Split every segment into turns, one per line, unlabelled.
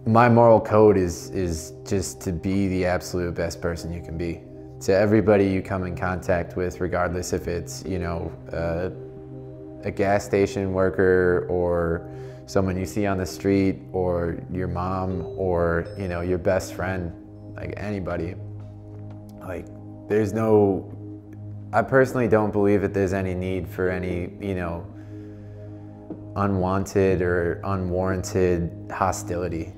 My moral code is just to be the absolute best person you can be. To everybody you come in contact with, regardless if it's, you know, a gas station worker or someone you see on the street or your mom or, you know, your best friend, like anybody. Like there's no, I personally don't believe that there's any need for any, you know, unwanted or unwarranted hostility.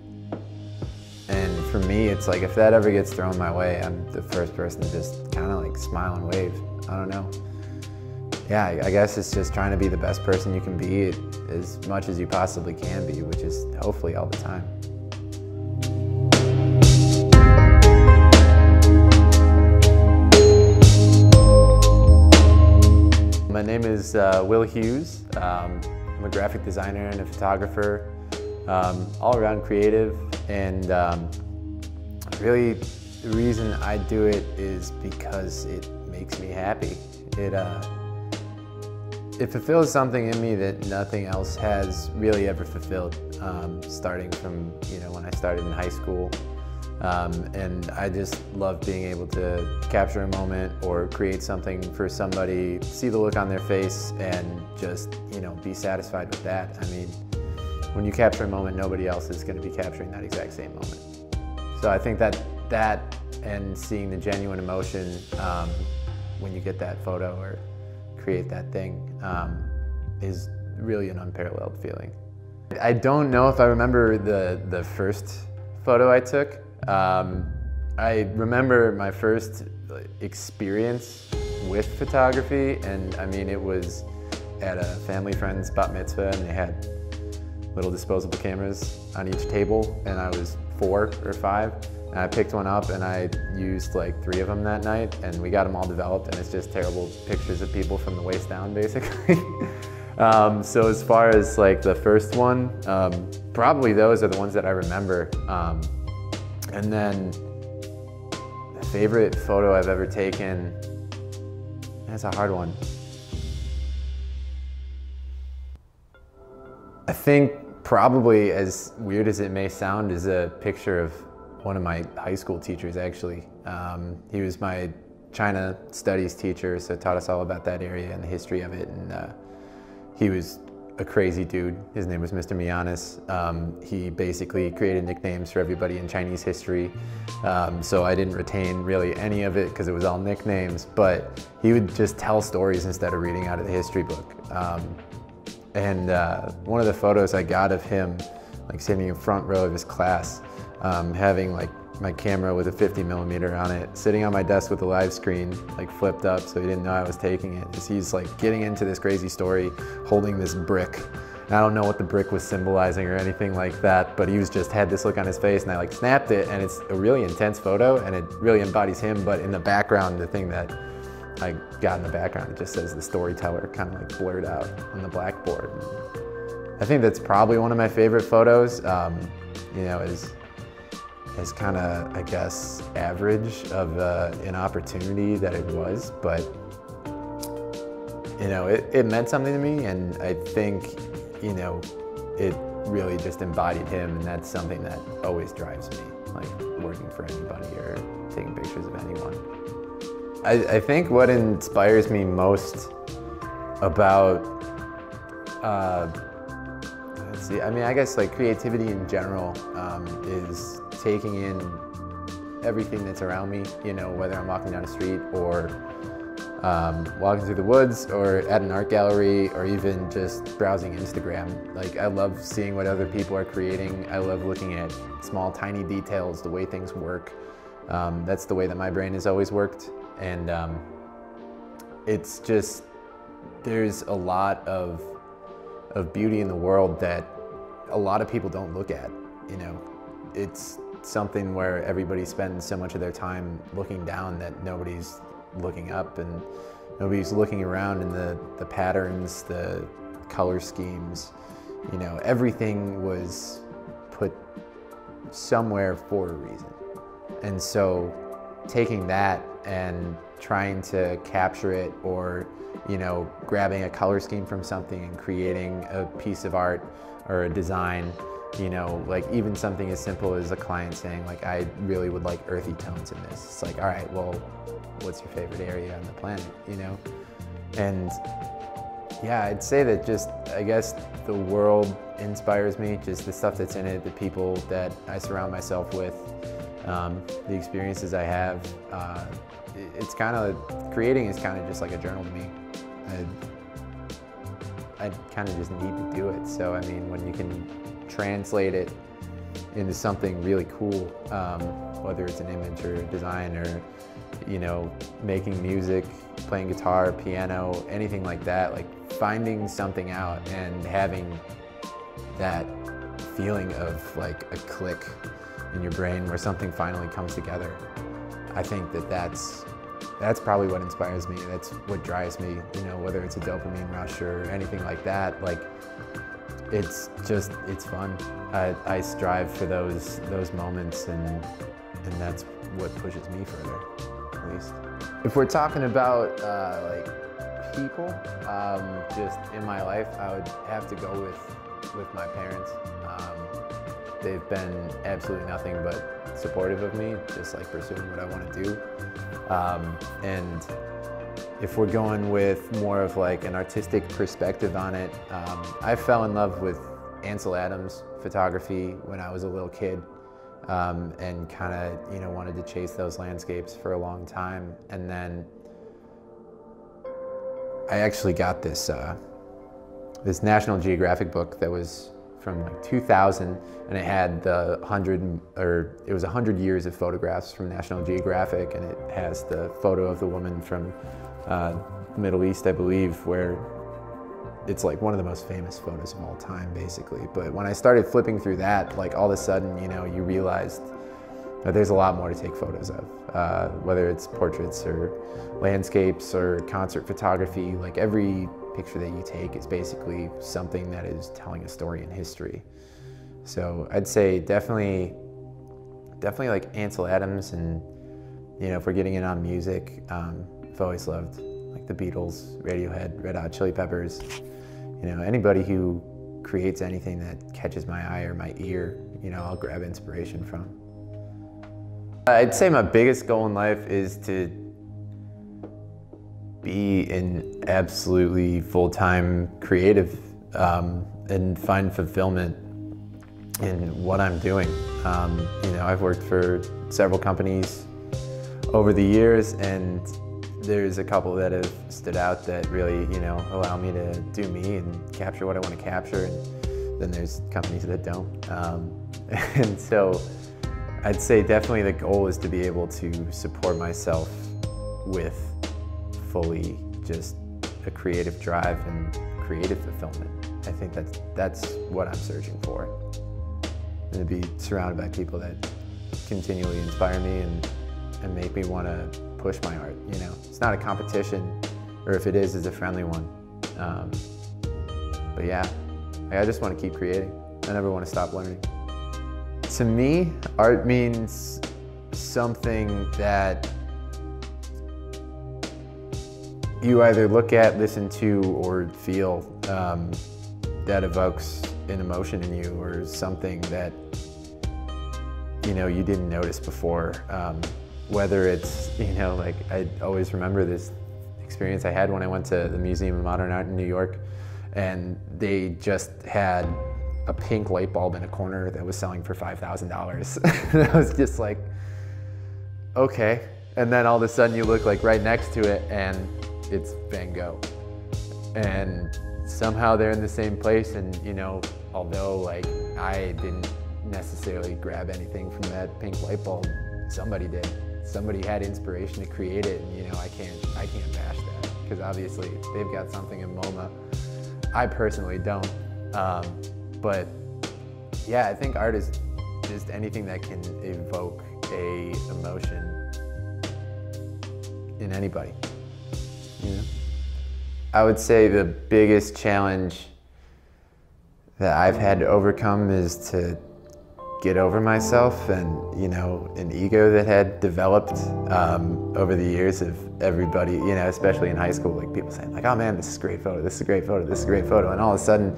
And for me, it's like if that ever gets thrown my way, I'm the first person to just kind of like smile and wave. I don't know. Yeah, I guess it's just trying to be the best person you can be as much as you possibly can be, which is hopefully all the time. My name is Will Hughes. I'm a graphic designer and a photographer, all around creative, and really the reason I do it is because it makes me happy. It fulfills something in me that nothing else has really ever fulfilled, starting from, you know, when I started in high school. And I just love being able to capture a moment or create something for somebody, see the look on their face, and just, you know, be satisfied with that. I mean, when you capture a moment, nobody else is going to be capturing that exact same moment. So I think that and seeing the genuine emotion when you get that photo or create that thing is really an unparalleled feeling. I don't know if I remember the first photo I took. I remember my first experience with photography, and I mean, it was at a family friend's bat mitzvah, and they had little disposable cameras on each table, and I was 4 or 5, and I picked one up and I used like 3 of them that night, and we got them all developed, and it's just terrible pictures of people from the waist down, basically. So as far as like the first one, probably those are the ones that I remember. And then the favorite photo I've ever taken, that's a hard one. I think probably, as weird as it may sound, is a picture of one of my high school teachers, actually. He was my China studies teacher, so taught us all about that area and the history of it. And he was a crazy dude. His name was Mr. Mianis. He basically created nicknames for everybody in Chinese history. So I didn't retain really any of it because it was all nicknames, but he would just tell stories instead of reading out of the history book. And one of the photos I got of him, like sitting in front row of his class, having like my camera with a 50mm on it, sitting on my desk with the live screen like flipped up so he didn't know I was taking it. As he's like getting into this crazy story, holding this brick. And I don't know what the brick was symbolizing or anything like that, but he was just had this look on his face, and I like snapped it, and it's a really intense photo, and it really embodies him. But in the background, the thing that I got in the background, it just says the storyteller kind of like blurred out on the blackboard. I think that's probably one of my favorite photos. You know, is kind of, I guess, average of an opportunity that it was, but you know, it meant something to me, and I think, you know, it really just embodied him, and that's something that always drives me, like working for anybody or taking pictures of anyone. I think what inspires me most about, let's see, I mean, I guess like creativity in general is taking in everything that's around me, you know, whether I'm walking down the street or walking through the woods or at an art gallery or even just browsing Instagram. Like, I love seeing what other people are creating. I love looking at small, tiny details, the way things work. That's the way that my brain has always worked. And it's just, there's a lot of beauty in the world that a lot of people don't look at, you know. It's something where everybody spends so much of their time looking down that nobody's looking up, and nobody's looking around in the patterns, the color schemes. You know, everything was put somewhere for a reason. And so taking that and trying to capture it, or, you know, grabbing a color scheme from something and creating a piece of art or a design You know, like even something as simple as a client saying like, I really would like earthy tones in this. It's like, all right, well, what's your favorite area on the planet, you know? And yeah, I'd say that just, I guess the world inspires me, just the stuff that's in it, the people that I surround myself with, the experiences I have. It's kind of, creating is kind of just like a journal to me. I kind of just need to do it. So, I mean, when you can translate it into something really cool, whether it's an image or a design or, you know, making music, playing guitar, piano, anything like that, like finding something out and having that feeling of like a click in your brain where something finally comes together. I think that that's probably what inspires me. That's what drives me, you know, whether it's a dopamine rush or anything like that. Like, it's fun. I strive for those moments, and that's what pushes me further, at least. If we're talking about like people, just in my life, I would have to go with my parents. They've been absolutely nothing but supportive of me, just like pursuing what I want to do. And if we're going with more of like an artistic perspective on it, I fell in love with Ansel Adams photography when I was a little kid, and kind of, you know, wanted to chase those landscapes for a long time. And then I actually got this this National Geographic book that was from like 2000, and it had the 100 years of photographs from National Geographic, and it has the photo of the woman from the Middle East, I believe, where it's like one of the most famous photos of all time, basically. But when I started flipping through that, like all of a sudden, you know, you realized that there's a lot more to take photos of, whether it's portraits or landscapes or concert photography. Like every picture that you take is basically something that is telling a story in history. So I'd say definitely like Ansel Adams, and, you know, if we're getting in on music, I've always loved like the Beatles, Radiohead, Red Hot Chili Peppers. You know, anybody who creates anything that catches my eye or my ear, you know, I'll grab inspiration from. I'd say my biggest goal in life is to be an absolutely full-time creative, and find fulfillment in what I'm doing. You know, I've worked for several companies over the years, and there's a couple that have stood out that really, you know, allow me to do me and capture what I want to capture, and then there's companies that don't. And so I'd say definitely the goal is to be able to support myself with fully just a creative drive and creative fulfillment. I think that's what I'm searching for. And to be surrounded by people that continually inspire me and make me want to push my art, you know. It's not a competition, or if it is, it's a friendly one. But yeah, I just want to keep creating. I never want to stop learning. To me, art means something that you either look at, listen to, or feel that evokes an emotion in you, or something that, you know, you didn't notice before. Whether it's, you know, like I always remember this experience I had when I went to the Museum of Modern Art in New York, and they just had a pink light bulb in a corner that was selling for $5,000. And I was just like, okay. And then all of a sudden you look like right next to it and it's Van Gogh. And somehow they're in the same place, and, you know, although like I didn't necessarily grab anything from that pink light bulb, somebody did. Somebody had inspiration to create it, and, you know, I can't bash that, because obviously they've got something in MoMA. I personally don't. But yeah, I think art is just anything that can evoke a emotion in anybody, you know? I would say the biggest challenge that I've had to overcome is to get over myself and, you know, an ego that had developed over the years of everybody, you know, especially in high school, like people saying like, oh man, this is a great photo, this is a great photo, this is a great photo. And all of a sudden,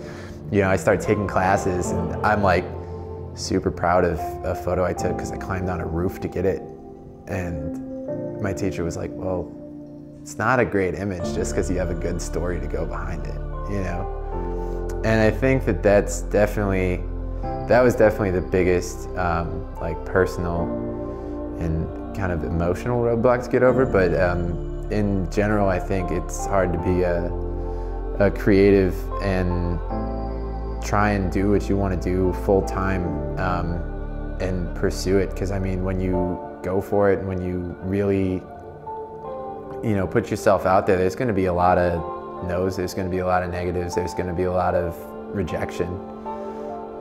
you know, I start taking classes and I'm like super proud of a photo I took because I climbed on a roof to get it. And my teacher was like, well, it's not a great image just because you have a good story to go behind it, you know? And I think that that was definitely the biggest like personal and kind of emotional roadblock to get over. But in general, I think it's hard to be a creative and try and do what you want to do full time and pursue it. Because I mean, when you go for it and when you really, you know, put yourself out there, there's going to be a lot of no's, there's going to be a lot of negatives, there's going to be a lot of rejection.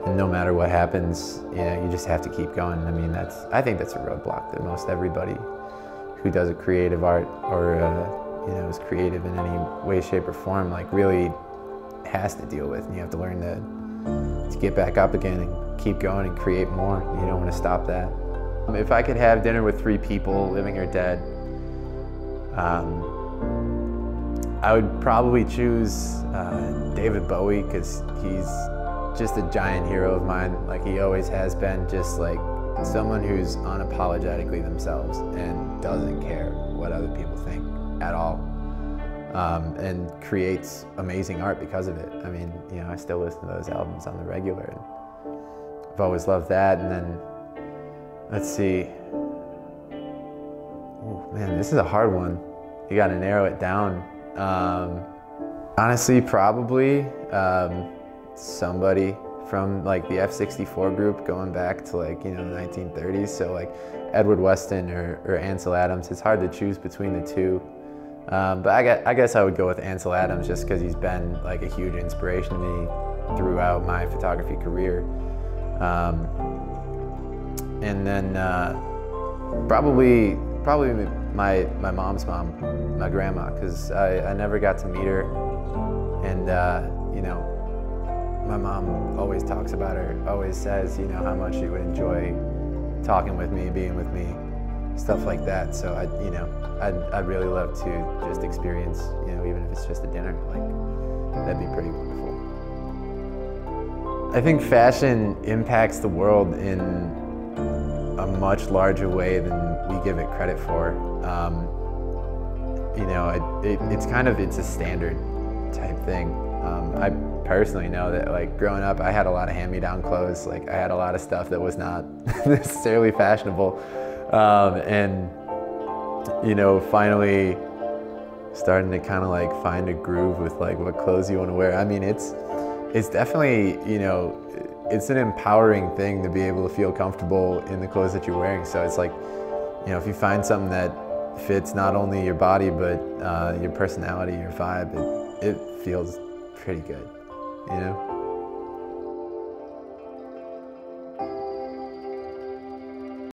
And no matter what happens, you know, you just have to keep going. I mean, I think that's a roadblock that most everybody who does a creative art or you know, is creative in any way, shape, or form, like really has to deal with. And you have to learn to get back up again and keep going and create more. You don't want to stop that. If I could have dinner with 3 people, living or dead, I would probably choose David Bowie, because he's just a giant hero of mine, like he always has been. Just like someone who's unapologetically themselves and doesn't care what other people think at all, and creates amazing art because of it. I mean, you know, I still listen to those albums on the regular, and I've always loved that. And then, let's see, oh man, this is a hard one. You gotta narrow it down. Honestly, probably somebody from like the F-64 group, going back to like, you know, the 1930s. So like Edward Weston or Ansel Adams. It's hard to choose between the two. But I guess I would go with Ansel Adams just because he's been like a huge inspiration to me throughout my photography career. And then probably my mom's mom, my grandma, because I never got to meet her. And you know, my mom always talks about her, always says, you know, how much she would enjoy talking with me, being with me, stuff like that. So I'd really love to just experience, you know, even if it's just a dinner, like that'd be pretty wonderful. I think fashion impacts the world in a much larger way than we give it credit for. You know, it's a standard type thing. I personally know that, like, growing up, I had a lot of hand-me-down clothes. Like, I had a lot of stuff that was not necessarily fashionable. And, you know, finally starting to kind of like find a groove with like what clothes you want to wear. I mean, it's definitely, you know, it's an empowering thing to be able to feel comfortable in the clothes that you're wearing. So it's like, you know, if you find something that fits not only your body, but your personality, your vibe, it feels pretty good, you know?